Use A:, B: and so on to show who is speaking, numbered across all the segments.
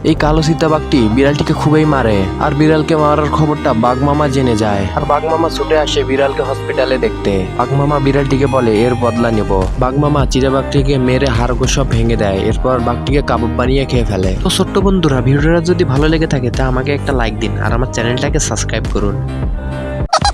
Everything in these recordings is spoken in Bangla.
A: এই কালো চিতাবাঘটি বিড়ালটিকে খুবই মারে, আর বিড়ালকে মারার খবরটা বাঘ মামা জেনে যায়। আর বাঘ মামা ছুটে আসে বিড়ালকে হসপিটালে দেখতে। বাঘ মামা বিড়ালটিকে বলে এর বদলা নেব। বাঘ মামা চিতাবাঘটিকে মেরে হাড়গোড় সব ভেঙে দেয়, এরপর বাঘটিকে কাবাব বানিয়ে খেয়ে ফেলে। তো ছোট্ট বন্ধুরা, ভিডিওটা যদি ভালো লেগে থাকে তা আমাকে একটা লাইক দিন আর আমার চ্যানেলটাকে সাবস্ক্রাইব করুন।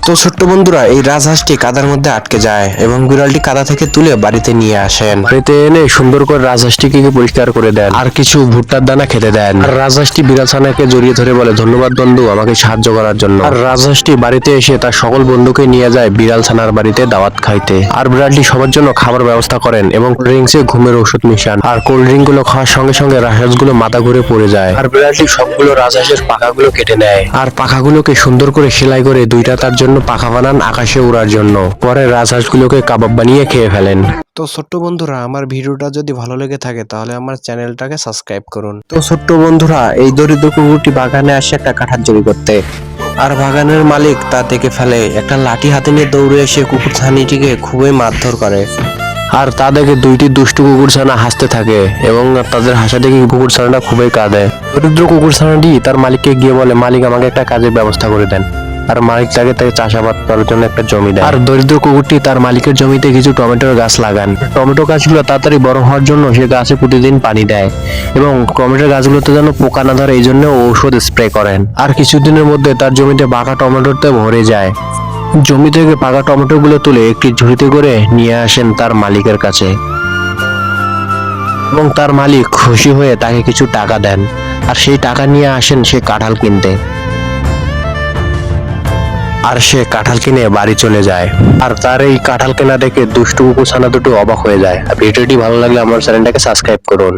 B: তো ছোট্ট বন্ধুরা, এই রাজহাঁসটি কাদার মধ্যে আটকে যায় এবং বিড়ালটি কাদা থেকে তুলে বাড়িতে নিয়ে আসেন। বাড়িতে এনে সুন্দর করে রাজহাঁসটিকে পরিষ্কার করে দেন আর কিছু ভুট্টার দানা খেতে দেন। আর রাজহাঁসটি বিড়াল ছানাকে জড়িয়ে ধরে বলে, ধন্যবাদ বন্ধু আমাকে সাহায্য করার জন্য। আর রাজহাঁসটি বাড়িতে এসে তার সকল বন্ধুকে নিয়ে যায় বিড়াল ছানার বাড়িতে দাওয়াত খাইতে। আর বিড়ালটি সবার জন্য খাবার ব্যবস্থা করেন এবং ড্রিঙ্কসে ঘুমের ওষুধ মিশান। আর কোল্ড ড্রিঙ্ক গুলো খাওয়ার সঙ্গে সঙ্গে রাজহাঁসগুলো মাথা ঘুরে পড়ে যায়। আর বিড়ালটি সবগুলো রাজহাঁসের পাখাগুলো কেটে নেয় আর পাখাগুলোকে সুন্দর করে সেলাই করে দুইটা তার জন্য পাখা বানান আকাশে উড়ার জন্য। পরে রাজহাঁসগুলোকে কাবাব বানিয়ে খেয়ে ফেলেন। তো ছোট্ট বন্ধুরা, আমার ভিডিওটা যদি ভালো লেগে থাকে তাহলে আমার চ্যানেলটাকে সাবস্ক্রাইব করুন। তো ছোট্ট বন্ধুরা, এই দরিদ্র কুকুরটি বাগানে আসে একটা কাঁঠাল চুরি করতে। আর বাগানের মালিক তা দেখে ফেলে। একটা লাঠি হাতে নিয়ে দৌড়ে এসে কুকুর ছানাটিকে খুবই মারধর করে। আর তা দেখে দুইটি দুষ্টু কুকুর ছানা হাসতে থাকে এবং তাদের হাসা দেখে কুকুর ছানাটা খুবই কাঁদে। দরিদ্র কুকুর ছানাটি তার মালিককে গিয়ে বলে, মালিক আমাকে একটা কাজের ব্যবস্থা করে দেন। আর মালিক তাকে চাষাবাদ করার জন্য একটা জমি দেয়। আর দরিদ্র কুকুরটি তার মালিকের জমিতে কিছু টমেটোর গাছ লাগান। টমেটো গাছগুলো তাড়াতাড়ি বড় হওয়ার জন্য সে গাছে প্রতিদিন পানি দেয় এবং টমেটোর গাছগুলোতে যেন পোকা না ধরে এই জন্য ঔষধ স্প্রে করেন। আর কিছুদিনের মধ্যে তার জমিতে পাকা টমেটোতে ভরে যায়। জমি থেকে পাকা টমেটো গুলো তুলে একটি ঝুড়িতে করে নিয়ে আসেন তার মালিকের কাছে এবং তার মালিক খুশি হয়ে তাকে কিছু টাকা দেন। আর সেই টাকা নিয়ে আসেন সে কাঁঠাল কিনতে। আর সে কাঁঠাল কিনে বাড়ি চলে যায়। আর তার এই কাঁঠাল কেনা দেখে দুষ্টু কুকুর ছানা দুটো অবাক হয়ে যায়। আর ভিডিওটি ভালো লাগলে আমার চ্যানেলটাকে সাবস্ক্রাইব করুন।